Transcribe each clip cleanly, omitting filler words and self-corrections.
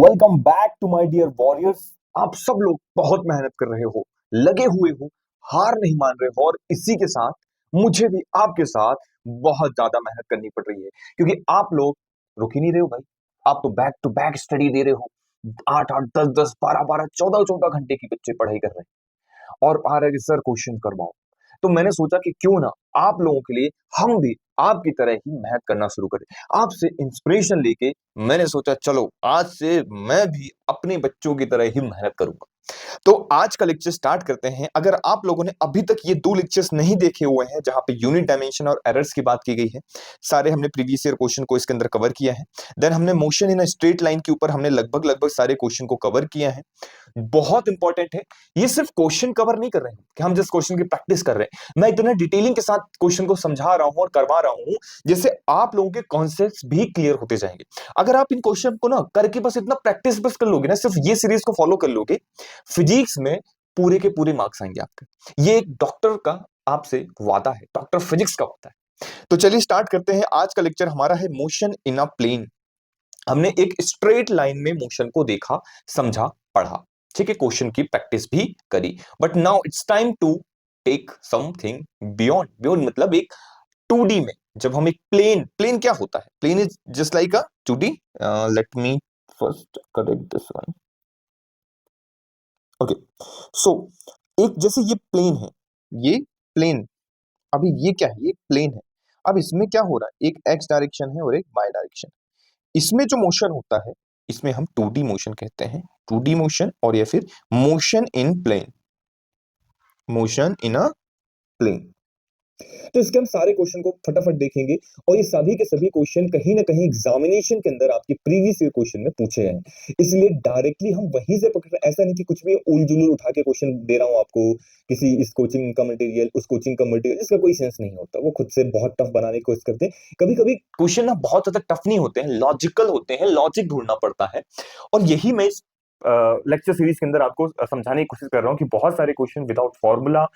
Welcome back to my dear warriors. आप सब लोग बहुत मेहनत कर रहे हो, लगे हुए हो, हार नहीं मान रहे हो और इसी के साथ मुझे भी आपके साथ बहुत ज्यादा मेहनत करनी पड़ रही है क्योंकि आप लोग रुक ही नहीं रहे हो भाई। आप तो बैक टू बैक स्टडी दे रहे हो। 8 8 10 10 12 12 14 14 घंटे की बच्चे पढ़ाई कर रहे हैं और आ रहे कि सर क्वेश्चन करवाओ। तो मैंने सोचा कि क्यों ना आप लोगों के लिए हम भी आपकी तरह ही मेहनत करना शुरू करें। आपसे इंस्पिरेशन लेके मैंने सोचा चलो आज से मैं भी अपने बच्चों की तरह ही मेहनत करूंगा। तो आज का लेक्चर स्टार्ट करते हैं। अगर आप लोगों ने अभी तक ये दो लेक्चर्स नहीं देखे हुए हैं जहां पे यूनिट डायमेंशन और एरर्स की बात की गई है, सारे हमने प्रीवियस ईयर क्वेश्चन को इसके अंदर कवर किया है। देन हमने motion in a straight line के ऊपर हमने लगभग लगभग सारे क्वेश्चन को कवर किया है। बहुत इंपॉर्टेंट है। ये सिर्फ क्वेश्चन कवर नहीं कर रहे हैं कि हम जिस क्वेश्चन की प्रैक्टिस कर रहे हैं, मैं इतना डिटेलिंग के साथ क्वेश्चन को समझा रहा हूं और करवा रहा हूं जिससे आप लोगों के कॉन्सेप्ट्स भी क्लियर होते जाएंगे। अगर आप इन क्वेश्चन को ना करके बस इतना प्रैक्टिस बस कर लोगे ना, सिर्फ ये सीरीज को फॉलो कर लोगे, फिजिक्स में पूरे के पूरे मार्क्स आएंगे आपके। ये एक डॉक्टर का आपसे वादा है, डॉक्टर फिजिक्स का वादा है। तो चलिए स्टार्ट करते हैं। आज का लेक्चर हमारा है मोशन इन अ प्लेन। हमने एक स्ट्रेट लाइन में मोशन को देखा, समझा, पढ़ा। ठीक है, क्वेश्चन की प्रैक्टिस भी करी। But now it's time to take something beyond. Beyond मतलब एक 2D में जब हम एक प्लेन, प्लेन क्या होता है? Plane is just like a 2D। Let me first correct this one. Okay, so एक जैसे ये प्लेन है, ये प्लेन, अभी ये क्या है? ये प्लेन है। अब इसमें क्या हो रहा है? एक एक्स डायरेक्शन है और एक वाई डायरेक्शन। इसमें जो मोशन होता है, इसमें हम 2D मोशन कहते हैं। 2D मोशन और या फिर motion in plane, motion in a plane. तो इसके हम सारे क्वेश्चन को फटाफट देखेंगे और ये सभी के सभी क्वेश्चन कहीं ना कहीं एग्जामिनेशन के अंदर आपके प्रीवियस ईयर क्वेश्चन में पूछे गए हैं, इसलिए डायरेक्टली हम वहीं से पकड़ रहे हैं। ऐसा नहीं कि कुछ भी उल जुलूल उठा के क्वेश्चन दे रहा हूं आपको, किसी इस कोचिंग का मटेरियल उस कोचिंग का मटेरियल, इसका कोई सेंस नहीं होता। वो खुद से बहुत टफ बनाने की कोशिश करते हैं। कभी कभी क्वेश्चन ना बहुत ज्यादा टफ नहीं होते हैं, लॉजिकल होते हैं, लॉजिक ढूंढना पड़ता है। और यही मैं इस लेक्चर सीरीज के अंदर आपको समझाने की कोशिश कर रहा हूं कि बहुत सारे question without formula,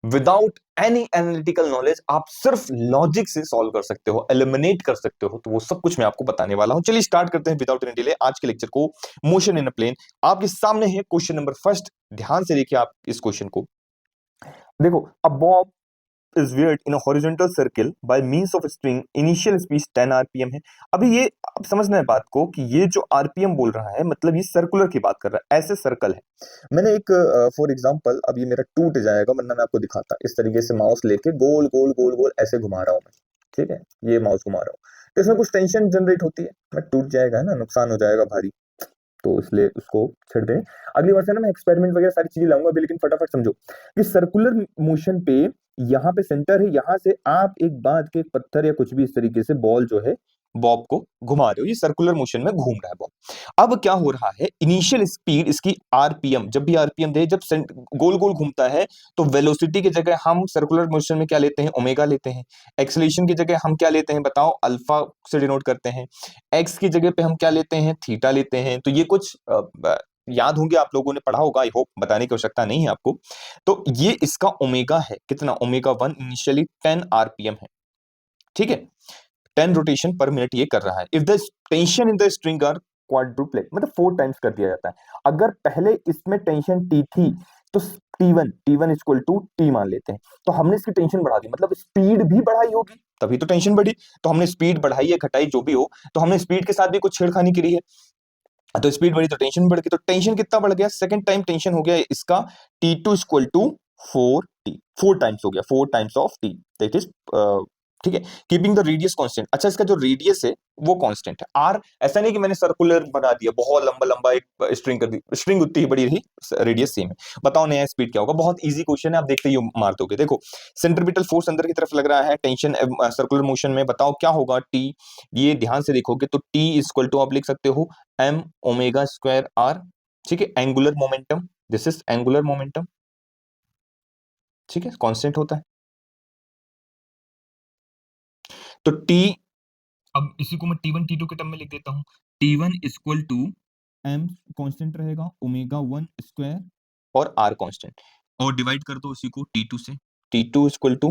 without any analytical knowledge आप सिर्फ लॉजिक से सॉल्व कर सकते हो, एलिमिनेट कर सकते हो। तो वो सब कुछ मैं आपको बताने वाला हूं। चलिए स्टार्ट करते हैं विदाउट एनी डिले आज के लेक्चर को। मोशन इन अ प्लेन आपके सामने है। क्वेश्चन नंबर फर्स्ट, ध्यान से देखिए आप इस क्वेश्चन को। देखो, अ Bob is weighed in a horizontal circle by means of a string, initial speed 10 rpm है। अभी ये अब समझना है बात को कि ये जो आरपीएम बोल रहा है मतलब ये सर्कुलर की बात कर रहा है, ऐसे सर्कल है। मैंने एक फॉर एग्जांपल, अब ये मेरा टूट जाएगा वरना मैं आपको दिखाता। इस तरीके से माउस लेके गोल गोल गोल गोल ऐसे घुमा रहा हूं मैं। ठीक है, ये माउस घुमा रहा हूँ तो इसमें कुछ टेंशन जनरेट होती है, मैं टूट जाएगा, है ना, नुकसान हो जाएगा भारी। तो इसलिए उसको छेड़ दें। अगली बार से ना मैं एक्सपेरिमेंट वगैरह सारी चीजें लाऊंगा अभी, लेकिन फटाफट समझो कि सर्कुलर मोशन पे यहाँ पे सेंटर है, यहाँ से आप एक बांध के एक पत्थर या कुछ भी इस तरीके से बॉल जो है बॉब को घुमा रहे हो, ये सर्कुलर मोशन में घूम रहा है बॉब। अब क्या हो रहा है, इनिशियल स्पीड इसकी आरपीएम, जब भी आरपीएम दे, जब गोल गोल घूमता है तो वेलोसिटी की जगह हम सर्कुलर मोशन में क्या लेते हैं? ओमेगा लेते हैं। एक्सेलरेशन की जगह हम क्या लेते हैं बताओ? अल्फा से डिनोट करते हैं। एक्स की जगह पे हम क्या लेते हैं? थीटा लेते हैं। तो ये कुछ याद होंगे, आप लोगों ने पढ़ा होगा, आई होप, बताने की आवश्यकता नहीं है आपको। तो ये इसका ओमेगा है, कितना? ओमेगा 1 इनिशियली 10 आरपीएम है। ठीक है, 10 रोटेशन पर मिनट ये कर रहा है। If the tension in the string are quadruplet, मतलब 4 टाइम्स कर दिया जाता है। अगर पहले इसमें टेंशन टी थी तो T1 इक्वल टू टी मान लेते हैं। तो हमने इसकी टेंशन बढ़ा दी, मतलब स्पीड भी बढ़ाई होगी तभी तो टेंशन बढ़ी। तो हमने स्पीड बढ़ाई है, घटाई जो भी हो, तो हमने स्पीड के साथ भी कुछ छेड़खानी करी है। तो स्पीड बढ़ी तो टेंशन बढ़ गई। तो टेंशन कितना बढ़ गया? सेकंड टाइम टेंशन हो गया इसका T2 equal to 4T, 4 times हो गया, 4 times of T, that is, ठीक है, कीपिंग द रेडियस कांस्टेंट। अच्छा, इसका जो रेडियस है वो कांस्टेंट है आर। ऐसा नहीं कि मैंने सर्कुलर बना दिया, बहुत लंबा लंबा एक स्ट्रिंग कर दी, स्ट्रिंग उतनी ही बड़ी रही, रेडियस सेम है। बताओ नया स्पीड क्या होगा? बहुत इजी क्वेश्चन है, आप देखते ही मार दोगे। देखो, सेंट्रीपिटल फोर्स अंदर की तरफ लग रहा है, टेंशन सर्कुलर मोशन में, बताओ क्या होगा? टी, ये ध्यान से देखोगे तो टी इक्वल टू आप लिख सकते हो एम ओमेगा स्क्वायर आर। ठीक है, angular momentum, this is angular momentum. ठीक है, कांस्टेंट होता है। तो टी, अब इसी को मैं T1 T2 के टर्म में लिख देता हूं। T1 equal to m constant रहेगा, ओमेगा 1 स्क्वायर और आर कांस्टेंट, और डिवाइड कर दो इसी को T2 से। T2 equal to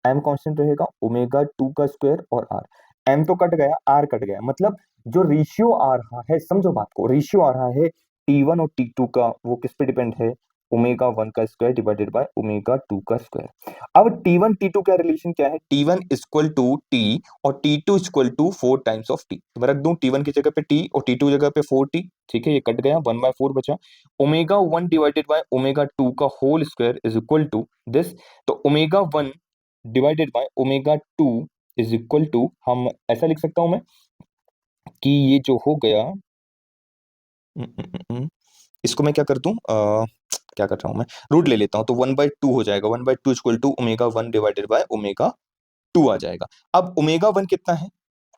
m constant रहेगा, ओमेगा 2 का स्क्वायर और आर। m तो कट गया, r कट गया, मतलब जो रेशियो आ रहा है, समझो बात को, रेशियो आ रहा है T1 और T2 का, वो किस पे डिपेंड है, ओमेगा 1 का स्क्वायर डिवाइडेड बाय ओमेगा 2 का स्क्वायर। अब T1 T2 का रिलेशन क्या है, T1 इक्वल टू T और T2 equal to 4 times of T। तो मैं रख दूं T1 की जगह पे T और T2 जगह पे 4T, ठीक है, ये कट गया, 1/4 बचा। ओमेगा 1 डिवाइडेड बाय ओमेगा 2 का whole square is equal to this. तो omega 1 divided by omega 2 is equal to, हम ऐसा लिख सकता हूं मैं कि ये जो हो गया, इसको मैं क्या कर दूं, क्या कर रहा हूं मैं, रूट ले लेता हूं, तो 1/2 हो जाएगा, 1/2 equal to omega 1 divided by omega 2 आ जाएगा। अब ओमेगा 1 कितना है,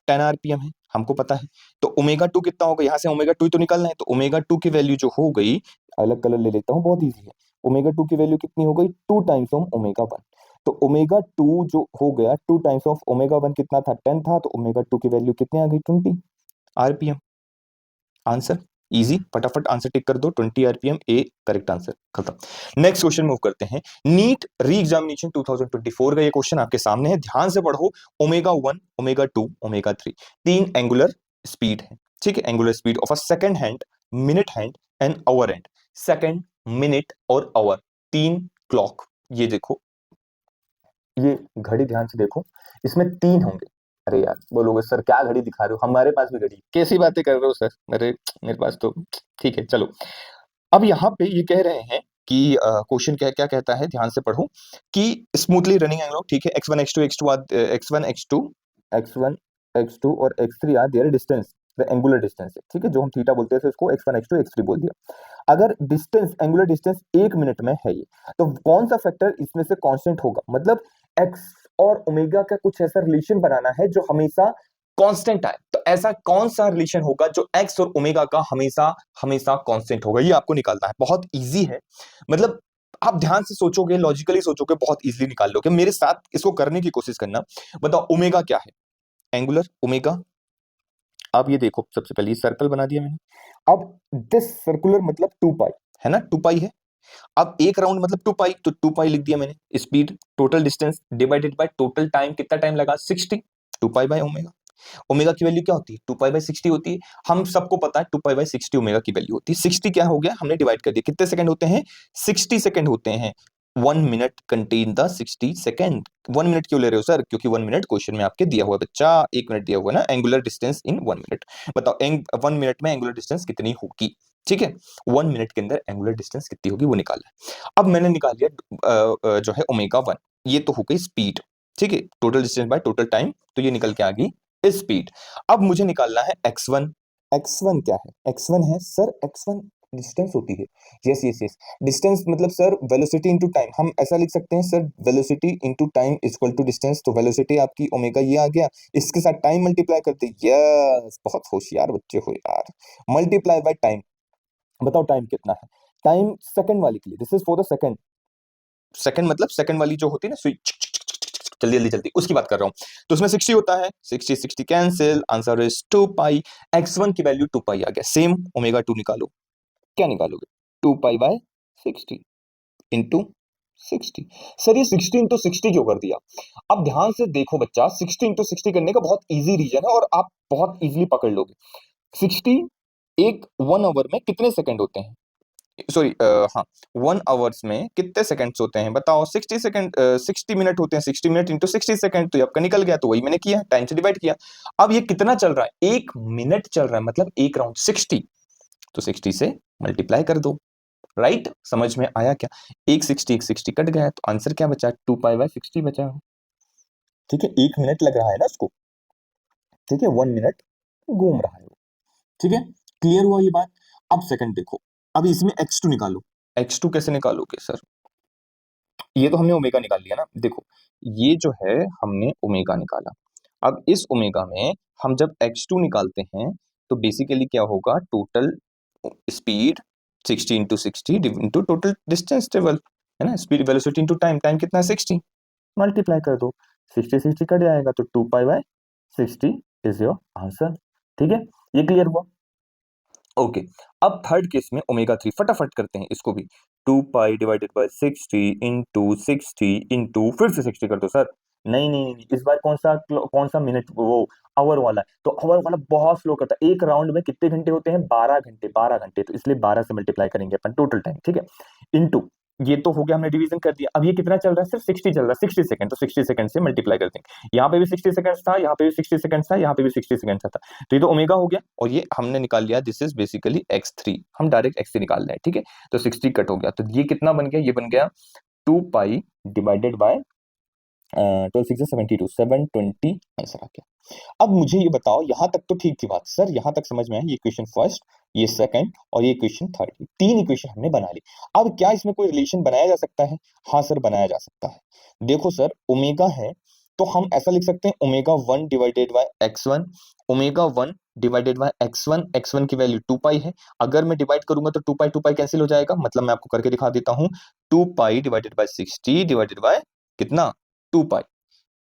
10 आरपीएम है, हमको पता है। तो ओमेगा 2 कितना होगा, यहां से ओमेगा 2 तो निकालना है, तो ओमेगा 2 की वैल्यू जो हो गई, अलग कलर ले लेता हूं, बहुत इजी है। ओमेगा 2 की वैल्यू कितनी हो गई, 2 टाइम्स ऑफ ओमेगा 1। तो ओमेगा 2 जो हो गया 2 टाइम्स ऑफ ओमेगा 1 कितना था, 10 था, तो ओमेगा 2 की वैल्यू कितनी आ गई, 20 आरपीएम। आंसर इजी, फटाफट आंसर टिक कर दो, 20 आरपीएम, ए करेक्ट आंसर, खत्म। नेक्स्ट क्वेश्चन मूव करते हैं। नीट री एग्जामिनेशन 2024 का ये क्वेश्चन आपके सामने है, ध्यान से पढ़ो। ओमेगा 1, ओमेगा 2, ओमेगा 3, तीन एंगुलर स्पीड है, ठीक है, angular speed of a second hand, minute hand and hour hand. Second, minute और आवर, तीन क्लॉक, ये देखो, ये घड़ी ध्यान से देखो, इसमें तीन होंगे। अरे यार बोलोगे सर क्या घड़ी दिखा रहे हो, हमारे पास भी घड़ी है। कैसी बातें कर रहे हो सर, अरे मेरे पास तो, ठीक है चलो। अब यहाँ पे ये कह रहे हैं कि क्वेश्चन क्या क्या कहता है, ध्यान से पढ़ो, कि स्मूथली रनिंग एंगल, ठीक है, x1 x2 x2 x1 x2 x1 x2 और x3 are their distance, the angular distance है, ठीक है, जो हम थीटा बोलते हैं इसको x1 x2 x3 बोल दिया। अगर डिस्टेंस, एंगुलर डिस्टेंस 1 मिनट में है ये, तो कौन सा फैक्टर इसमें से कांस्टेंट होगा, मतलब x और ओमेगा का कुछ ऐसा रिलेशन बनाना है जो हमेशा कांस्टेंट आए। तो ऐसा कौन सा रिलेशन होगा जो x और ओमेगा का हमेशा हमेशा कांस्टेंट होगा, ये आपको निकालना है। बहुत इजी है, मतलब आप ध्यान से सोचोगे, लॉजिकली सोचोगे, बहुत इजीली निकाल लोगे। मेरे साथ इसको करने की कोशिश करना। बताओ ओमेगा क्या है, एंगुलर ओमेगा। अब ये देखो, सबसे पहले सर्कल बना दिया मैंने। अब दिस सर्कुलर मतलब 2 पाई है ना, 2 पाई है। अब एक राउंड मतलब 2 पाई, तो 2 पाई लिख दिया मैंने। Speed, total distance divided by total time, कितना टाइम लगा, 60, 2 पाई बाय ओमेगा। ओमेगा की वैल्यू क्या होती है, 2 पाई बाय 60 होती है। हम सबको पता है 2 पाई बाय 60 ओमेगा की वैल्यू होती है। 60 क्या हो गया, हमने डिवाइड कर दिया, कितने सेकंड होते हैं, 60 सेकंड होते हैं। 1 minute contain the 60 second. 1 minute क्यों ले रहे हो सर, क्योंकि 1 मिनट क्वेश्चन में आपके दिया हुआ है बच्चा, 1 मिनट दिया हुआ है ना, एंगुलर डिस्टेंस इन 1 मिनट। बताओ 1 मिनट में एंगुलर डिस्टेंस कितनी होगी, ठीक है, 1 मिनट के अंदर एंगुलर डिस्टेंस कितनी होगी वो निकालना है। अब मैंने निकाल लिया जो है ओमेगा 1, ये तो हो गई स्पीड, ठीक है, total distance by total time, तो ये निकल के आ गई स्पीड। अब मुझे निकालना है x1। x1 क्या है, x1 है सर, x1 डिस्टेंस होती है। यस यस यस, डिस्टेंस मतलब सर वेलोसिटी इनटू टाइम, हम ऐसा लिख सकते हैं sir, velocity into time equal to distance. तो वेलोसिटी आपकी ओमेगा ये आ गया, इसके साथ टाइम मल्टीप्लाई करते, यस बहुत होशियार बच्चे हो यार। मल्टीप्लाई बाय टाइम, बताओ टाइम कितना है, टाइम सेकंड वाली के लिए, this is for the second. Second मतलब सेकंड वाली जो होती है ना स्विच, जल्दी जल्दी जल्दी उसकी बात कर रहा हूं। तो उसमें 60 होता है, 60 60 cancel, answer is 2 pi. x1 की वैल्यू 2 पाई आ गया। सेम ओमेगा 2 निकालो, क्या निकालोगे, 2 पाई बाय 60 इंटू 60। सर ये 60 इंटू 60 क्यों कर दिया, अब ध्यान से देखो बच्चा, 60 इंटू 60 करने का बहुत इजी रीजन है और आप बहुत इजीली पकड़ लोगे। 60, एक 1 आवर में कितने सेकंड होते हैं, सॉरी हाँ, 1 आवर्स में कितने सेकंड्स होते हैं बताओ, 60 सेकंड, 60 मिनट होते हैं, 60 मिनट इंटू 60 सेकंड, तो ये आपका निकल गया, तो वही मैंने किया, टाइम से डिवाइड किया। अब ये कितना चल रहा है, 1 मिनट चल रहा है, मतलब एक राउंड 60, तो 60 से मल्टीप्लाई कर दो, राइट, समझ में आया क्या। एक 60 कट गया, तो आंसर क्या बचा, 2 पाई बाय 60 बचा, ठीक है, 1 मिनट लग रहा है ना उसको, ठीक है, 1 मिनट घूम रहा है वो, ठीक है, क्लियर हुआ ये बात। अब सेकंड देखो, अब इसमें x2 निकालो। x2 कैसे निकालोगे सर, ये तो हमने ओमेगा निकाल लिया ना, देखो ये जो है हमने ओमेगा निकाला। अब इस ओमेगा में हम जब x2 निकालते हैं, तो बेसिकली क्या होगा, total speed 60 into 60 into total distance travel, है ना, speed velocity into time, time कितना है 60, मल्टीप्लाई कर दो, 60 60 कट जाएगा, तो 2 pi by 60 is your answer, ठीक है, ये क्लियर हुआ। ओके, अब थर्ड केस में ओमेगा 3, फटाफट करते हैं इसको भी। 2 पाई डिवाइडेड बाय 60 इंटू 60 इंटू फिर से 60 कर दो सर, नहीं नहीं नहीं, इस बार कौन सा मिनट, वो आवर वाला है, तो आवर वाला बहुत स्लो करता है। एक राउंड में कितने घंटे होते हैं? 12 घंटे, 12 घंटे, तो इसलिए 12 से मल्टीप्लाई करेंगे अपन टोटल टाइम, ठीक है, इनटू, ये तो हो गया, हमने डिवीजन कर दिया। अब ये कितना चल रहा है? सिर्फ 60 चल रहा है, 60 सेकंड, तो 60 सेकंड से मल्टीप्लाई कर देंगे। यहाँ पे भी 60 सेकंड था, यहाँ पे भी 60 सेकंड था, यहाँ पे भी 60 सेकंड था, तो ये तो ओमेगा हो गया, और ये हमने निकाल लिया, दिस इज बेसिकली x3, हम डायरेक्ट x3 निकाल रहे हैं, ठीक है। तो 60 कट हो गया, तो ये कितना बन गया? ये बन गया 2 पाई डिवाइडेड बाय 12 6 72, 720 आंसर आ गया। अब मुझे ये बताओ, यहां तक तो ठीक थी बात सर, यहां तक समझ में आया, ये इक्वेशन फर्स्ट, ये सेकंड और ये इक्वेशन थर्ड, तीन इक्वेशन हमने बना ली। अब क्या इसमें कोई रिलेशन बनाया जा सकता है? हाँ सर, बनाया जा सकता है। देखो सर, ओमेगा है तो हम ऐसा लिख सकते हैं, omega 1 divided bye x1, omega 1 divided bye x1, x1 की वैल्यू 2 पाई है। अगर मैं डिवाइड करूंगा तो 2 पाई कैंसिल हो जाएगा, मतलब मैं आपको करके दिखा देता हूं, 2 पाई डिवाइडेड बाय 60 डिवाइडेड बाय कितना? 2 पाई,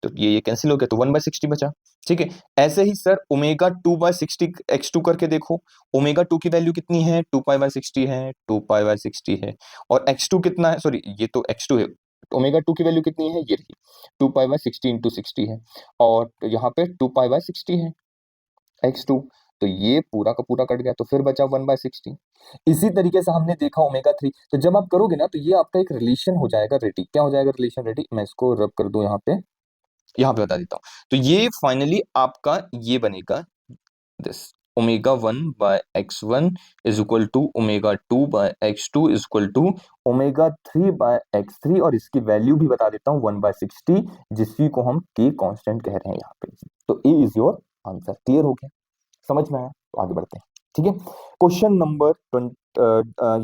तो ये कैंसिल हो गया, तो 1/60 बचा, ठीक है। ऐसे ही सर ओमेगा 2/60 x2 करके देखो, ओमेगा 2 की वैल्यू कितनी है? 2 पाई/60 है, 2 पाई/60 है, और x2 कितना है? सॉरी, ये तो x2 है, ओमेगा 2 की वैल्यू कितनी है? ये रही, 2 पाई/60 इंटू 60 है, और यहाँ पे 2 पाई/60 है x2, तो ये पूरा का पूरा कट गया, तो फिर बचा 1/60। इसी तरीके से हमने देखा ओमेगा 3, तो जब आप करोगे ना, तो ये आपका एक रिलेशन हो जाएगा रेडी। क्या हो जाएगा? Relation ready. मैं इसको रब कर दूं यहाँ पे बता देता हूँ, तो ये फाइनली आपका ये बनेगा, this omega 1/x1 is equal to omega 2/x2 is equal to omega 3/x3, और इसकी वैल्यू भी बता देता हूँ 1/60, जिसकी को हम के कांस्टेंट कह रहे हैं यहाँ पे। तो A is your answer. Clear हो गया? समझ में आया? तो आगे बढ़ते हैं, ठीक है। क्वेश्चन नंबर 20,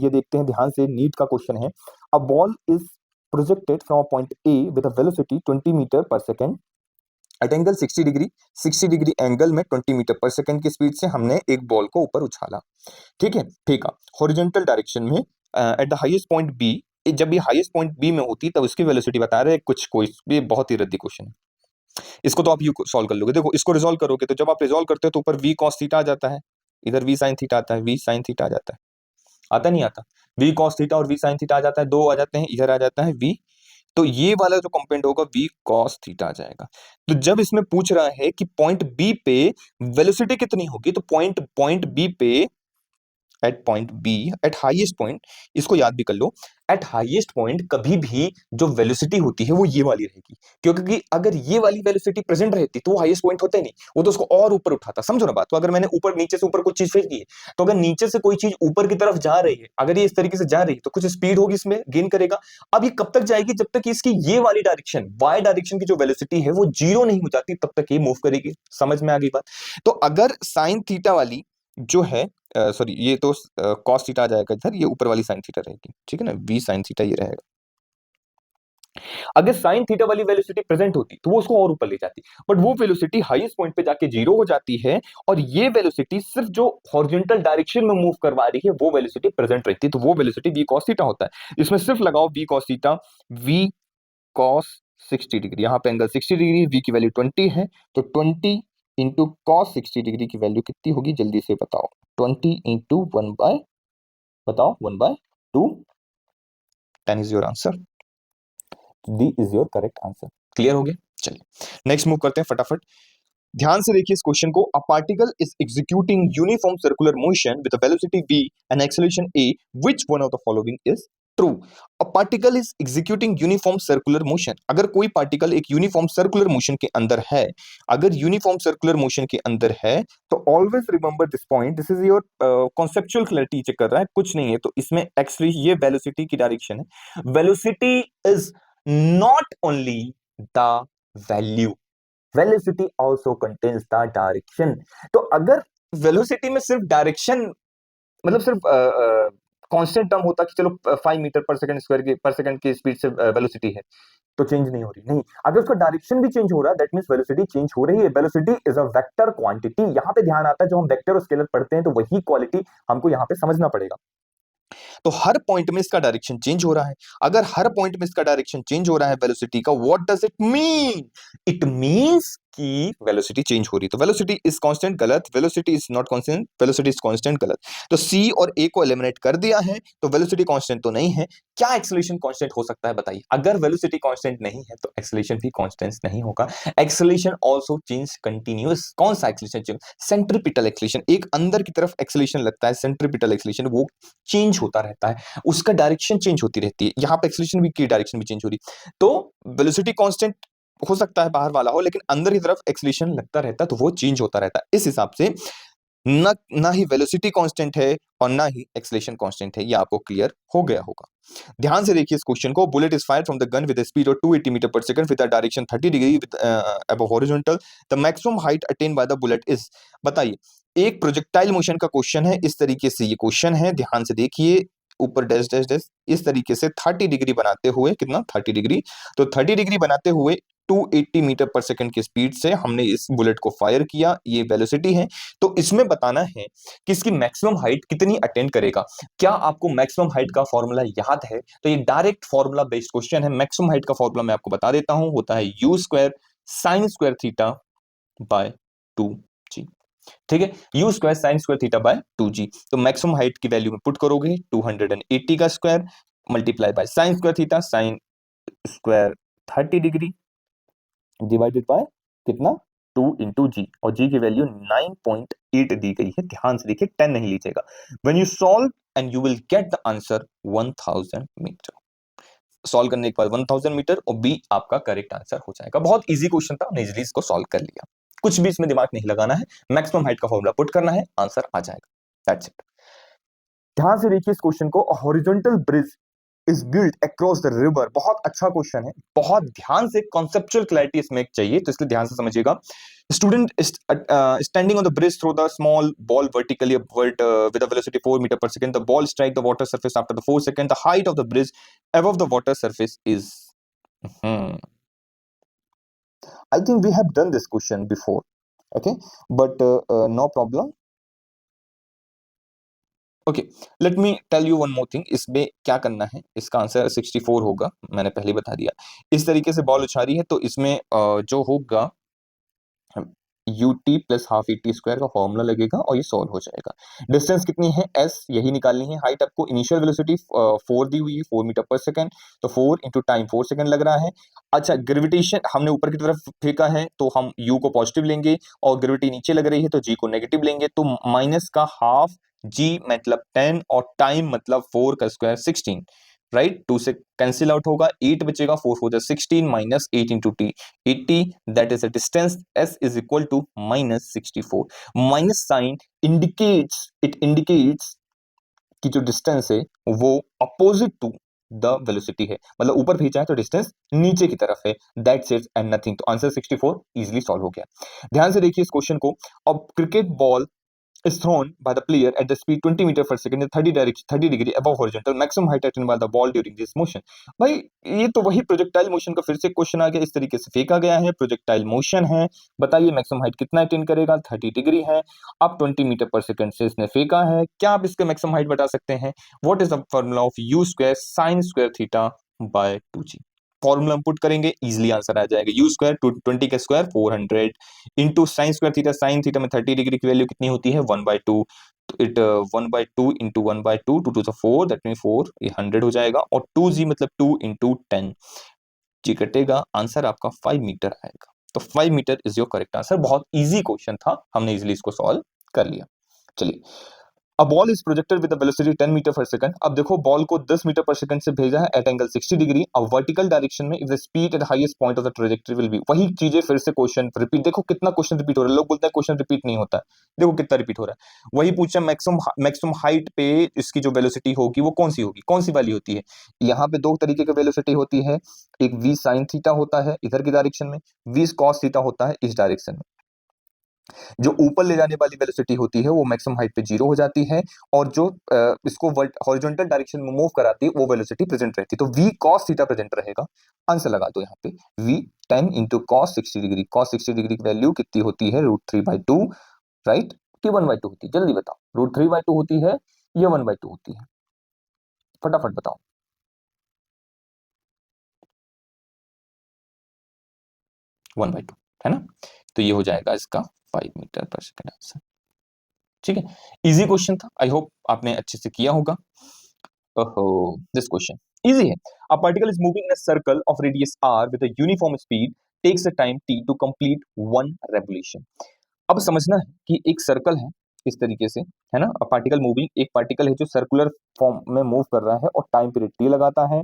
ये देखते हैं ध्यान से, नीट का क्वेश्चन है। A ball is projected from point A with a velocity 20 metre per second at angle 60 degree, 60 degree angle में 20 मीटर पर सेकंड की स्पीड से हमने एक बॉल को ऊपर उछाला, ठीक है, फेंका हॉरिजॉन्टल डायरेक्शन में at the highest point B. जब ये हाईएस्ट पॉइंट बी में होती तब उसकी वेलोसिटी बता रहे हैं कुछ, कोई ये बहुत ही रद्दी क्वेश्चन है, इसको तो आप यू सॉल्व कर लोगे। देखो, इसको रिजॉल्व करोगे तो जब आप रिजॉल्व करते हो तो ऊपर वी कॉस थीटा आ जाता है, इधर वी साइन थीटा आता है, वी साइन थीटा आ जाता है, आता नहीं आता? वी कॉस थीटा और वी साइन थीटा आ जाता है, दो आ जाते हैं, इधर आ जाता है वी, तो ये वाला जो कंपोनेंट होगा वी कॉस थीटा आ जाएगा। तो जब इसमें पूछ रहा है कि पॉइंट बी पे वेलोसिटी कितनी होगी, तो पॉइंट पॉइंट बी पे, at point B, at highest point, इसको याद भी कर लो, एट हाईएस्ट पॉइंट कभी भी जो वेलोसिटी होती है वो ये वाली रहेगी, क्योंकि अगर ये वाली वेलोसिटी प्रेजेंट रहती तो वो हाईएस्ट पॉइंट होता ही नहीं, वो तो उसको और ऊपर उठाता। समझो ना बात, तो अगर मैंने ऊपर नीचे से ऊपर कुछ चीज फेंक दी है, तो अगर नीचे से कोई चीज ऊपर की तरफ जा रही है, अगर ये इस तरीके से जा रही है तो कुछ स्पीड होगी, इसमें गेन करेगा। अब ये कब तक जाएगी? जब तक इसकी ये वाली डायरेक्शन, वाई डायरेक्शन की जो वेलोसिटी है वो जीरो नहीं हो जाती, तब तक ये मूव करेगी। समझ में आ गई बात? तो अगर साइन थीटा वाली जो है, सॉरी, ये तो कॉस थीटा आ जाएगा इधर, ये ऊपर वाली साइन थीटा रहेगी, ठीक है ना, वी साइन थीटा ये रहेगा। अगर साइन थीटा वाली वेलोसिटी प्रेजेंट होती तो वो उसको और ऊपर ले जाती, बट वो वेलोसिटी हाईएस्ट पॉइंट पे जाके जीरो हो जाती है, और ये वेलोसिटी सिर्फ जो हॉरिजॉन्टल डायरेक्शन में मूव करवा रही है वो वेलोसिटी प्रेजेंट रहती है, तो वो वेलोसिटी वी कॉस थीटा होता है। इसमें सिर्फ लगाओ v cos theta, v cos 60 degree, यहाँ पे एंगल 60 डिग्री, वी की वैल्यू 20 है, तो 20 इंटू कॉस 60 डिग्री की वैल्यू कितनी होगी जल्दी से बताओ? 20 इंटू 1 बाय, बताओ, 1/2, 10 is your answer, D is your correct answer. Clear हो गया? चलिए नेक्स्ट मूव करते हैं फटाफट। ध्यान से देखिए इस क्वेश्चन को। अ particle is executing uniform circular motion with a velocity v and acceleration a, which one of the following is true? A particle is executing uniform circular motion, अगर कोई पार्टिकल एक यूनिफॉर्म सर्कुलर मोशन के अंदर है, अगर uniform circular motion के अंदर है, तो always remember this point, this is your conceptual clarity check कर रहा है, कुछ नहीं है, तो इसमें एक्चुअली ये वेलोसिटी की डायरेक्शन है। Velocity is not only the value, velocity also contains the direction. तो अगर वेलोसिटी में सिर्फ डायरेक्शन, मतलब सिर्फ कांस्टेंट टर्म होता कि चलो 5 मीटर पर सेकंड स्क्वायर की पर सेकंड की स्पीड से वेलोसिटी है, तो चेंज नहीं हो रही, नहीं, अगर उसका डायरेक्शन भी चेंज हो रहा है दैट मींस वेलोसिटी चेंज हो रही है। Velocity is a vector quantity, यहां पे ध्यान आता है, जो हम वेक्टर और स्केलर पढ़ते हैं तो वही क्वालिटी हमको यहां पे समझना पड़ेगा। तो हर पॉइंट में इसका डायरेक्शन चेंज हो रहा है, अगर हर पॉइंट में इसका डायरेक्शन चेंज हो रहा है वेलोसिटी का, what does it mean? It means कि वेलोसिटी चेंज हो रही है। तो वेलोसिटी इज कांस्टेंट, गलत, velocity is not constant, velocity is constant, गलत। तो सी और ए को एलिमिनेट कर दिया है, तो वेलोसिटी कांस्टेंट तो नहीं है। क्या एक्सेलरेशन कांस्टेंट हो सकता है बताइए। अगर वेलोसिटी कांस्टेंट नहीं है तो एक्सेलरेशन भी कांस्टेंट नहीं होगा। Acceleration also change continuous. कौन सा एक्सेलरेशन चेंज? सेंट्रीपिटल एक्सेलरेशन, एक अंदर की तरफ एक्सेलरेशन लगता है, सेंट्रीपिटल एक्सेलरेशन, वो चेंज होता रहता है, उसका डायरेक्शन चेंज होती रहती है। यहाँ पे एक्सेलरेशन भी की डायरेक्शन भी चेंज हो रही है। तो वेलोसिटी कांस्टेंट हो सकता है बाहर वाला हो, लेकिन अंदर की तरफ एक्सेलरेशन लगता रहता है, तो वो चेंज होता रहता है। इस हिसाब से ना ही वेलोसिटी कांस्टेंट है और ना ही एक्सेलरेशन कांस्टेंट है। ये आपको क्लियर हो गया होगा। ध्यान से देखिए इस क्वेश्चन को। Bullet is fired from the gun with a speed of 280 metre per second with a direction 30 degree with above horizontal. The maximum height attained by the bullet is. बताइए, एक प्रोजेक्टाइल मोशन का question है। इस तरीके से ये question है, ध्यान से देखिए। ऊपर डैश डैश डैश इस तरीके से 30 डिग्री बनाते हुए, कितना 30 डिग्री, तो 30 डिग्री बनाते हुए 280 मीटर पर सेकंड की स्पीड से हमने इस बुलेट को फायर किया। ये वेलोसिटी है। तो इसमें बताना है कि इसकी मैक्सिमम हाइट कितनी अटेंड करेगा। क्या आपको मैक्सिमम हाइट का फॉर्मूला याद है? तो ये डायरेक्ट फॉर्मूला बेस्ड क्वेश्चन है। मैक्सिमम हाइट का फॉर्मूला मैं आपको बता देता हूं, होता है you square sine square theta by 2g। ठीक है, you square sine square theta by 2g। तो मैक्सिमम हाइट की वैल्यू में पुट करोगे 280 का square multiply by sine square theta, sine square 30 degree divided by कितना 2 इंटू जी, और जी की वैल्यू 9.8 दी गई है। ध्यान से देखिए, 10 नहीं लीजिएगा। When you solve and you will get the answer 1000 meter. सॉल्व करने के बाद 1000 मीटर और बी आपका करेक्ट आंसर हो जाएगा। बहुत इजी क्वेश्चन था, हमने इजीली इसको सॉल्व कर लिया। कुछ भी इसमें दिमाग नहीं लगाना है, मैक्सिमम हाइट का फॉर्मूला पुट करना है, आंसर आ जाएगा। That's it. ध्यान से देखिए इस क्वेश्चन को। Horizontal bridge is built across the river. बहुत अच्छा क्वेश्चन है, बहुत ध्यान से कॉन्सेप्चुअल क्लैरिटी इसमें चाहिए, तो इसलिए ध्यान से समझिएगा। Student standing on the bridge throw the small ball vertically upward with a velocity 4 meter per second. The ball strike the water surface after the 4 second. The height of the bridge above the water surface is. Hmm. I think we have done this question before. Okay, but no problem. Okay, let me tell you one more thing. इसमें क्या करना है, इसका answer 64 होगा, मैंने पहले बता दिया। इस तरीके से बॉल उछाली है, तो इसमें जो होगा U T plus half E T square का फॉर्मूला लगेगा और ये सॉल्व हो जाएगा। डिस्टेंस कितनी है, एस, यही निकालनी है। हाइट आपको इनिशियल वेलोसिटी 4 दी हुई है, 4 मीटर पर सेकंड, तो 4 इंटू टाइम 4 सेकंड लग रहा है। अच्छा, ग्रेविटेशन हमने ऊपर की तरफ फेंका है, तो हम यू को पॉजिटिव लेंगे, और ग्रेविटी नीचे लग रही है तो जी को नेगेटिव लेंगे। तो माइनस का हाफ जी मतलब 10 और टाइम मतलब 4 का स्क्वायर 16, राइट। 2 से कैंसिल आउट होगा, 8 बचेगा, 4 4 16 minus 8 into t 80, that is a distance. S is equal to minus 64। Minus sign indicates कि जो डिस्टेंस है वो अपोजिट टू द वेलोसिटी है, मतलब ऊपर भेजा है तो डिस्टेंस नीचे की तरफ है। That's it and nothing. तो आंसर 64 इजीली सॉल्व हो गया। ध्यान से देखिए इस क्वेश्चन को। अब cricket ball is thrown by the player at the speed 20 meter per second in 30 degree above horizontal. Maximum height attained by the ball during this motion. भाई ये तो वही प्रोजेक्टाइल मोशन का फिर से क्वेश्चन आ गया। इस तरीके से फेंका गया है, प्रोजेक्टाइल मोशन है। बताइए मैक्सिमम हाइट कितना अटेन करेगा, 30 डिग्री है। अब 20 मीटर पर सेकंड से इसने फेंका है। क्या आप इसके मैक्सिमम हाइट बता सकते हैं? What is the formula of you square sine square theta by 2g? Formula put करेंगे, इजिली आंसर आ जाएगा। यू स्क्वायर 20 का square 400 into sine square theta, sine theta में 30 डिग्री की वैल्यू कितनी होती है 1/2, तो it 1/2 into 1/2 2 to the 4, that mean 4, ये 100 हो जाएगा। और 2g मतलब 2 इंटू 10, जी कटेगा, आंसर आपका 5 मीटर आएगा। तो 5 meter is your correct answer. बहुत इजी क्वेश्चन था, हमने इजिली इसको सॉल्व कर लिया। चलिए, A ball is projected with a velocity 10 metre per second. अब देखो बॉल को 10 मीटर पर सेकंड से भेजा है एट एंगल 60 डिग्री। अब वर्टिकल डायरेक्शन में if the speed at highest point of the trajectory will be. वही चीजें फिर से क्वेश्चन रिपीट। देखो कितना क्वेश्चन रिपीट हो रहा है। लोग बोलते हैं क्वेश्चन रिपीट नहीं होता है, देखो कितना रिपीट हो रहा है। वही पूछा मैक्सिमम हाइट पे इसकी जो वेलोसिटी होगी वो कौन सी होगी, कौन सी वाली होती है। यहाँ पे दो तरीके की वेलोसिटी होती है, एक v sin थीटा होता है इधर की डायरेक्शन में, v cos थीटा होता है इस डायरेक्शन में। जो ऊपर ले जाने वाली वेलोसिटी होती है वो मैक्सिमम हाइट पे 0 हो जाती है, और जो इसको हॉरिजॉन्टल डायरेक्शन में मूव कराती है वो वेलोसिटी प्रेजेंट रहती है। तो v cos थीटा प्रेजेंट रहेगा। आंसर लगा दो यहाँ पे, v 10 into cos 60 degree. cos 60 degree की वैल्यू कितनी होती है, √3/2, राइट, कि 1/2 होती है? जल्दी बताओ, √3/2 होती है या 1/2 होती है? फटाफट बताओ। 1/2 है ना। तो ये हो जाएगा इसका 5 मीटर पर सेकंड आंसर। ठीक है, इजी क्वेश्चन था। आई होप आपने अच्छे से किया होगा। दिस क्वेश्चन इजी है. A particle is moving in a circle of radius r with a uniform speed takes a time t to complete one revolution. अब समझना है कि एक सर्कल है इस तरीके से, है ना. पार्टिकल मूविंग, एक पार्टिकल है जो सर्कुलर फॉर्म में मूव कर रहा है और टाइम पीरियड टी लगाता है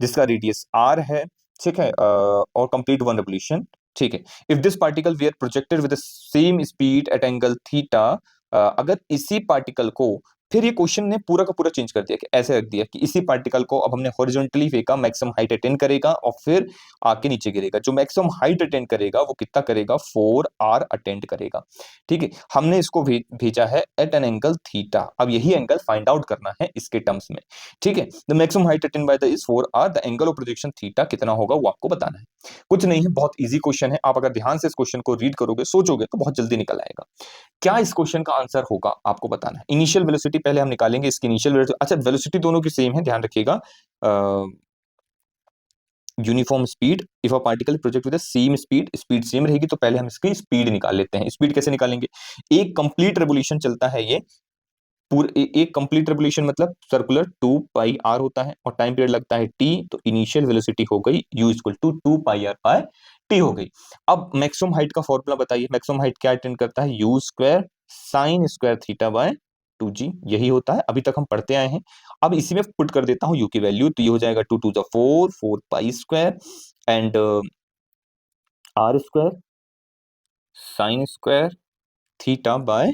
जिसका रेडियस आर है, ठीक है, और कंप्लीट वन रेवोल्यूशन, ठीक है. If this particle we are projected with the same speed at angle theta, अगर इसी पार्टिकल को, फिर ये क्वेश्चन ने पूरा का पूरा चेंज कर दिया कि ऐसे रख दिया कि इसी पार्टिकल को अब हमने हॉरिजॉन्टली फेंका, मैक्सिमम हाइट अटेन करेगा और फिर आके नीचे गिरेगा. जो मैक्सिमम हाइट अटेन करेगा वो कितना करेगा, 4r अटेंड करेगा, ठीक है. हमने इसको भेजा है एट एन एंगल थीटा. अब यही एंगल फाइंड आउट करना है इसके टर्म्स में, ठीक है. The maximum height attain by the is 4r, the angle of projection theta कितना होगा वो आपको बताना है. कुछ नहीं है, बहुत इजी क्वेश्चन है. आप अगर ध्यान से इस क्वेश्चन को रीड करोगे, सोचोगे तो बहुत जल्दी निकल आएगा. क्या इस क्वेश्चन का आंसर होगा आपको बताना है. इनिशियल वेलोसिटी पहले हम निकालेंगे, इसकी इनिशियल वेलोसिटी, अच्छा वेलोसिटी दोनों की सेम है, ध्यान रखिएगा. Uniform speed, if a particle project with same speed, speed same रहेगी तो पहले हम इसकी स्पीड निकाल लेते हैं. स्पीड कैसे निकालेंगे, एक कंप्लीट रेवोल्यूशन चलता है ये एक कंप्लीट रेवोल्यूशन मतलब सर्कुलर 2 पाई r होता है और टाइम पीरियड लगता है t, तो इनिशियल वेलोसिटी हो गई u equal to 2 pi r by t हो गई. अब मैक्सिमम हाइट का फॉर्मूला बताइए. मैक्सिमम हाइट क्या अटेंड करता है, u square sine square theta by 2g, यही होता है, अभी तक हम पढ़ते आए हैं. अब इसी में पुट कर देता हूं u की वैल्यू, तो ये हो जाएगा 2 to 4 pi square and r square sine square theta by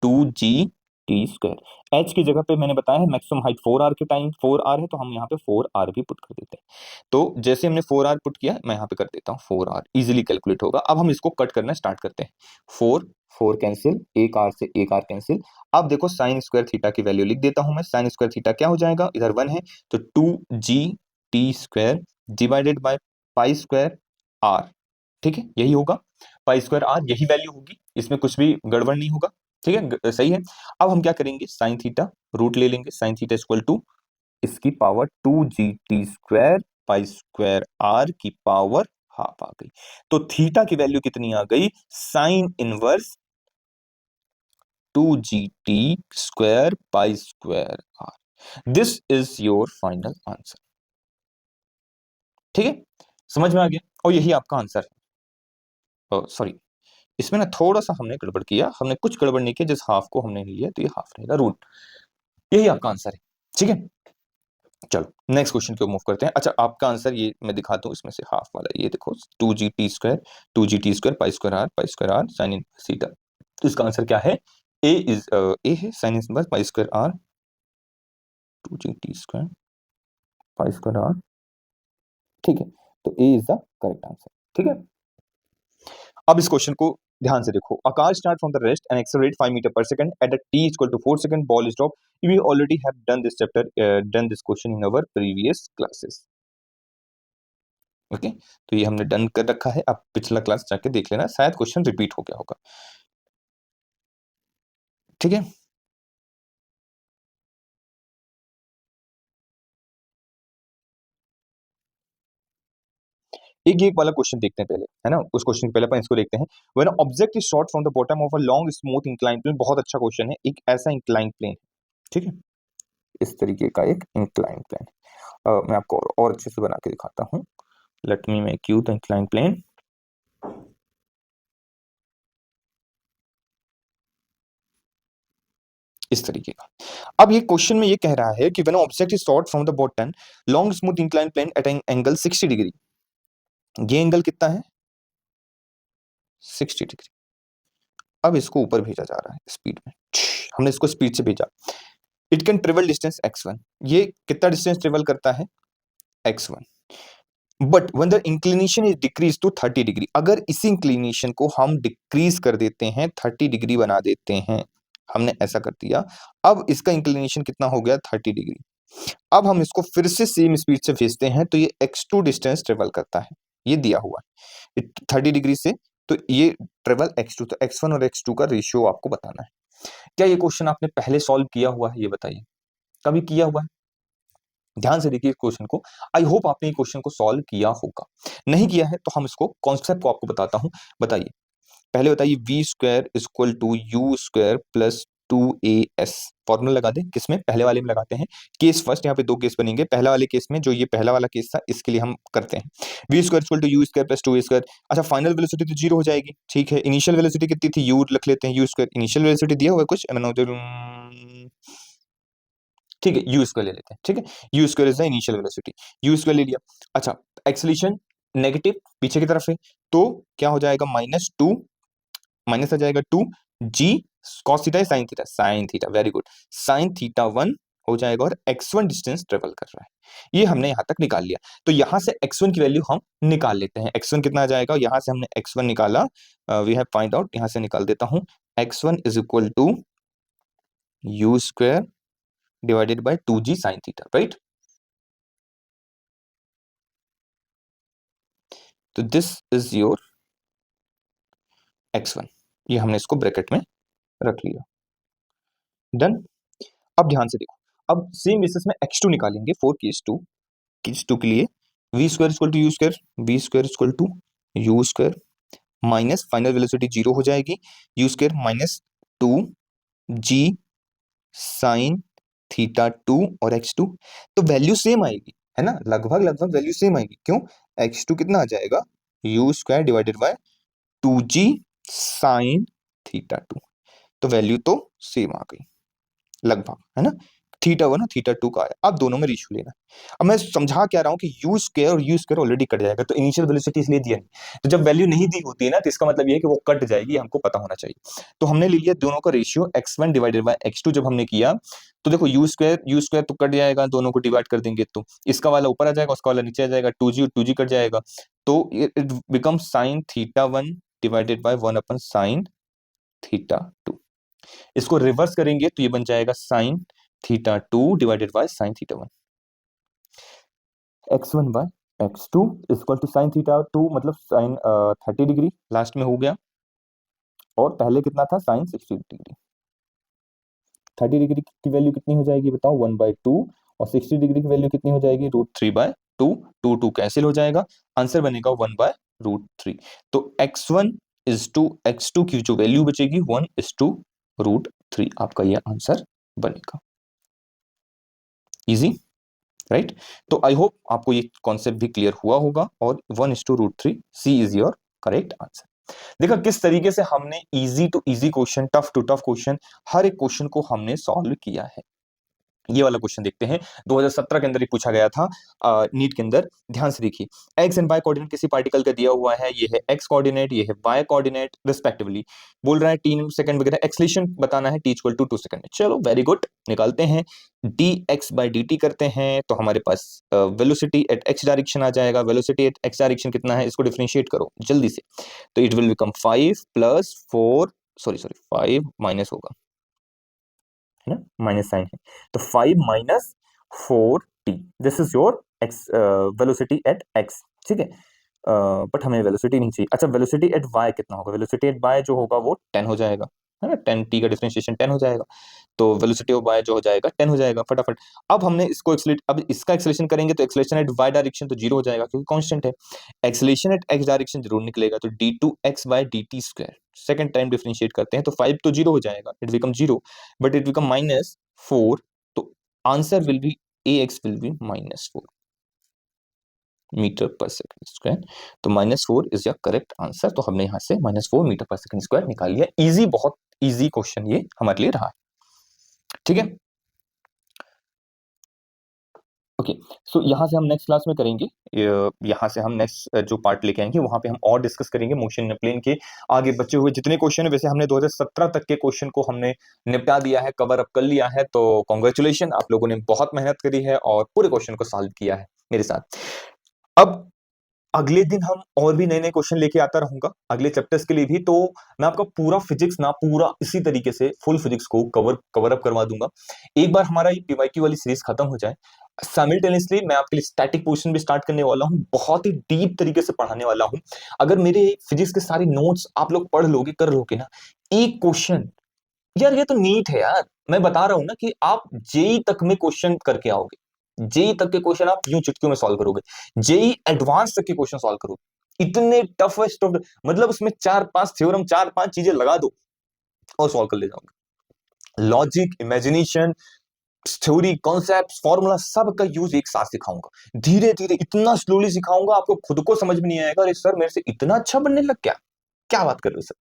2g t square. H की जगह पे मैंने बताया है मैक्सिमम हाइट 4r के टाइम 4r है, तो हम यहाँ पे 4r भी पुट कर देते हैं. तो जैसे हमने 4r पुट किया, मैं यहाँ पे कर देता हूँ 4r, इजीली कैलकुलेट होगा. अब हम इसको कट करना स्टार्ट करते हैं. 4 कैंसिल, एक r से एक r कैंसिल. अब देखो साइन स्क्वायर थीटा की वैल्यू लिख देता हूं मैं. साइन स्क्वायर थीटा क्या हो जाएगा, इधर 1 है तो 2g t square divided by pi square r, ठीक है, यही होगा. पाई स्क्वायर r यही वैल्यू होगी, इसमें कुछ भी गड़बड़ नहीं होगा, ठीक है, सही है. अब हम क्या करेंगे, साइन थीटा रूट ले लेंगे. साइन थीटा इक्वल टू इसकी power 2gt square pi square r की पावर हाफ आ गई. तो थीटा की वैल्यू कितनी आ गई, sine inverse 2gt square pi square r. This is your final answer, ठीक है, समझ में आ गया. और यही आपका आंसर है. सॉरी, इसमें ना थोड़ा सा हमने गड़बड़ किया, हमने कुछ गड़बड़ नहीं किया, जिस हाफ को हमने लिया तो ये हाफ रहेगा रूट. यही आपका आंसर है, ठीक है. चलो नेक्स्ट क्वेश्चन की ओर मूव करते हैं. अच्छा, आपका आंसर ये मैं दिखाता हूँ, इसमें से हाफ वाला ये देखो, 2gt square pi square R sine inverse theta. तो इसका आंसर क्या है, ए है sine inverse pi square R 2gt square pi square are, ठीक है. तो A is the correct answer, ठीक है. अब इस क्वेश्चन को ध्यान से देखो. A car start from the rest and accelerate 5 meter per second at a t equal to 4 second. Ball is dropped. We already have done this chapter, done this question in our previous classes. Okay, तो ये हमने done कर रखा है. अब पिछला class जाके देख लेना, शायद क्वेश्चन रिपीट हो गया होगा, ठीक है. एक वाला क्वेश्चन देखते हैं पहले, है ना. उस क्वेश्चन पहले अपन इसको देखते हैं. When object is shot from the bottom of a long smooth incline plane, बहुत अच्छा क्वेश्चन है. एक ऐसा इंक्लाइन प्लेन, ठीक है, इस तरीके का एक इंक्लाइन प्लेन. मैं आपको और अच्छे से बना के दिखाता हूँ. Let me make you the incline plane. इस तरीके का. अब ये क्वेश्चन में ये कह रहा है कि when object is shot from the bottom long smooth incline plane at an angle 60 degree. ये एंगल कितना है, 60 डिग्री. अब इसको ऊपर भेजा जा रहा है स्पीड में, हमने इसको स्पीड से भेजा. It can travel distance x1. ये कितना डिस्टेंस ट्रेवल करता है, x1. But when the inclination is decrease to 30 degree, अगर इसी इंक्लिनेशन को हम डिक्रीज कर देते हैं, 30 डिग्री बना देते हैं, हमने ऐसा कर दिया. अब इसका इंक्लिनेशन कितना हो गया, 30 डिग्री. अब हम इसको फिर से सेम स्पीड से भेजते हैं, तो ये x2 डिस्टेंस ट्रेवल करता है, ये दिया हुआ है 30 डिग्री से, तो ये ट्रेवल x2. तो x1 और x2 का रेशियो आपको बताना है. क्या ये क्वेश्चन आपने पहले सॉल्व किया हुआ है, ये बताइए, कभी किया हुआ है. ध्यान से देखिए क्वेश्चन को. आई होप आपने ये क्वेश्चन को सॉल्व किया होगा. नहीं किया है तो हम इसको कॉन्सेप्ट को आपको बताता हूं. बताइए, पहले बताइए v square equal to u square plus 2as formula लगा दें, किसमें, पहले वाले में लगाते हैं। केस फर्स्ट, यहाँ पे दो केस बनेंगे। पहला वाले केस में जो ये पहला वाला केस था इसके लिए हम करते हैं v square equal to u square plus 2a square. अच्छा, फाइनल वेलोसिटी तो जीरो हो जाएगी, ठीक है। इनिशियल वेलोसिटी कितनी थी, यू रख लेते हैं, यू स्क्वायर। इनिशियल वेलोसिटी दिया हुआ है कुछ, ठीक है, यू स्क्वायर ले लेते हैं, ठीक है। You square is the initial velocity, you square ले लिया। अच्छा, एक्सेलेरेशन नेगेटिव पीछे की तरफ है, तो क्या हो जाएगा, -2 माइनस आ जाएगा 2 g cos theta sine theta, sine theta, very good, sine theta 1 हो जाएगा, और x1 डिस्टेंस ट्रेवल कर रहा है। ये हमने यहां तक निकाल लिया। तो यहां से x1 की वैल्यू हम निकाल लेते हैं। x1 कितना आ जाएगा, यहां से हमने x1 निकाला, वी हैव फाइंड आउट, यहां से निकाल देता हूं। x1 is equal to u square divided by 2g sine theta, right. तो दिस इज योर x1, ये हमने इसको ब्रैकेट में रख लिया, डन। अब ध्यान से देखो, अब सेम बेसिस में x2 निकालेंगे फॉर केस 2 के लिए। v square equal to u square, v square equal to u square minus final velocity zero हो जाएगी, u square minus 2g sine theta 2 और x2, तो वैल्यू सेम आएगी, है ना, लगभग लगभग वैल्यू सेम आएगी। क्यों, x2 कितना आ जाएगा, you square divided by 2g sine theta 2, तो वैल्यू तो सेम आ गई लगभग, है ना। थीटा 1 और थीटा 2 का आया। अब दोनों में रेशियो लेना। अब मैं समझा क्या रहा हूं कि यू स्क्वायर और यू स्क्वायर ऑलरेडी कट जाएगा, तो इनिशियल वेलोसिटी इसलिए दिया नहीं, तो जब वैल्यू नहीं दी होती है ना, तो इसका मतलब ये है कि वो कट जाएगी, हमको पता होना चाहिए। तो हमने ले लिया दोनों का ratio x1 divided by x2। जब हमने किया तो देखो यू स्क्वायर तो कट जाएगा, दोनों को डिवाइड कर देंगे तो इसका वाला ऊपर आ जाएगा, उसका वाला नीचे आ जाएगा, 2g कट जाएगा, तो it become sine theta 1 divided by 1 अपन साइन थीटा 2। इसको रिवर्स करेंगे तो ये बन जाएगा sine theta 2 divided by sine theta 1। x1 by x2 equal to sine theta 2, मतलब साइन 30 डिग्री लास्ट में हो गया, और पहले कितना था, साइन 60 डिग्री। 30 डिग्री की वैल्यू कितनी हो जाएगी बताओ, 1/2, और 60 डिग्री की वैल्यू कितनी हो जाएगी, √3/2। 2 कैंसिल हो जाएगा, आंसर बनेगा 1/√3। तो x1 इज टू x2 की जो वैल्यू बचेगी 1:√3, आपका यह आंसर बनेगा। Easy, right. तो आई होप आपको ये कॉन्सेप्ट भी क्लियर हुआ होगा, और 1:√3 C is your correct answer. देखा किस तरीके से हमने easy to easy question, tough to tough question, हर एक क्वेश्चन को हमने सॉल्व किया है। ये वाला क्वेश्चन देखते हैं, 2017 के अंदर ही पूछा गया था नीट के अंदर। ध्यान से देखिए, एक्स एंड वाई कोऑर्डिनेट किसी पार्टिकल का दिया हुआ है, ये है एक्स कोऑर्डिनेट, ये है वाई कोऑर्डिनेट रिस्पेक्टिवली। बोल रहा है 3 सेकंड वगैरह, एक्सेलरेशन बताना है t इक्वल टू 2 सेकंड में। चलो वेरी गुड, निकालते हैं, dx/dt करते हैं, तो हमारे पास वेलोसिटी एट x डायरेक्शन आ जाएगा। वेलोसिटी एट x डायरेक्शन कितना है, इसको डिफरेंशिएट करो जल्दी से, तो it will become 5 + 4, sorry 5 minus होगा, है ना, माइनस साइन है, तो 5 - 4t, this is your x velocity at x, ठीक है। बट हमें वेलोसिटी नहीं चाहिए। अच्छा, वेलोसिटी एट वाई कितना होगा, वेलोसिटी एट वाई जो होगा वो 10 हो जाएगा, है ना, 10t का डिफरेंशिएशन 10 हो जाएगा, तो वेलोसिटी ऑफ वाई जो हो जाएगा 10 हो जाएगा फटाफट। अब हमने इसको अब इसका एक्सेलरेशन करेंगे, तो एक्सेलरेशन एट वाई डायरेक्शन तो 0 हो जाएगा क्योंकि कांस्टेंट है। एक्सेलरेशन एट एक्स डायरेक्शन जरूर निकलेगा, तो d2x/dt², सेकंड टाइम डिफरेंशिएट करते हैं, तो 5 तो 0 हो जाएगा, it become 0, but it become -4, तो answer will be ax will be -4 meter per second square, तो -4 इज योर करेक्ट आंसर। तो हमने यहां से -4 मीटर पर सेकंड स्क्वायर निकाल लिया। इजी, बहुत इजी क्वेश्चन ये हमारे लिए रहा, ठीक है। ओके, सो यहाँ से हम नेक्स्ट क्लास में करेंगे, यहाँ से हम नेक्स्ट जो पार्ट लेके आएंगे वहां पे हम और डिस्कस करेंगे मोशन प्लेन के आगे बचे हुए जितने क्वेश्चन है। वैसे हमने 2017 तक के क्वेश्चन को हमने निपटा दिया है, कवर अप कर लिया है, तो कॉन्ग्रेचुलेशन, आप लोगों ने बहुत मेहनत करी है और पूरे क्वेश्चन को सॉल्व किया है मेरे साथ। अब अगले दिन हम और भी नए नए क्वेश्चन लेके आता रहूंगा अगले चैप्टर्स के लिए भी, तो मैं आपका पूरा फिजिक्स ना पूरा इसी तरीके से फुल फिजिक्स को कवर अप करवा दूंगा। एक बार हमारा ये पीवाईक्यू वाली सीरीज खत्म हो जाए, साइमल्टेनियसली मैं आपके लिए स्टैटिक पोजीशन भी स्टार्ट करने वाला हूँ, बहुत ही डीप तरीके से पढ़ाने वाला हूँ। अगर मेरे फिजिक्स के सारे नोट्स आप लोग पढ़ लोगे, कर लोगे ना, एक क्वेश्चन, यार ये तो नीट है यार, मैं बता रहा हूं ना कि आप जेई तक में क्वेश्चन करके आओगे, जेई तक के क्वेश्चन आप यूं चुटकियों में सॉल्व करोगे, जेई एडवांस तक के क्वेश्चन सॉल्व करोगे, इतने टफेस्ट ऑफ, मतलब उसमें 4-5 थ्योरम, 4-5 चीजें लगा दो और सॉल्व कर ले जाओगे। Logic, imagination, theory, concept, formula सब का यूज एक साथ सिखाऊंगा। धीरे धीरे इतना स्लोली सिखाऊंगा आपको खुद को समझ में नहीं आएगा, अरे सर मेरे से इतना अच्छा बनने लग गया, क्या बात कर रहे हो सर।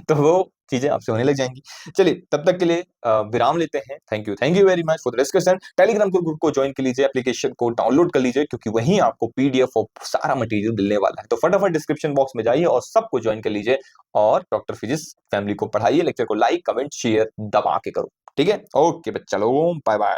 तो वो चीजें आपसे होने लग जाएंगी। चलिए तब तक के लिए विराम लेते हैं। Thank you very much for the discussion. Telegram group को ज्वाइन कर लीजिए, एप्लीकेशन को डाउनलोड कर लीजिए, क्योंकि वहीं आपको पीडीएफ और सारा मटेरियल मिलने वाला है। तो फटाफट डिस्क्रिप्शन बॉक्स में जाइए और सबको ज्वाइन कर लीजिए, और डॉक्टर फिजिक्स फैमिली को पढ़ाइए। लेक्चर को लाइक, कमेंट, शेयर दबा के करो, ठीक है। ओके बच्चा लोग, बाय बाय।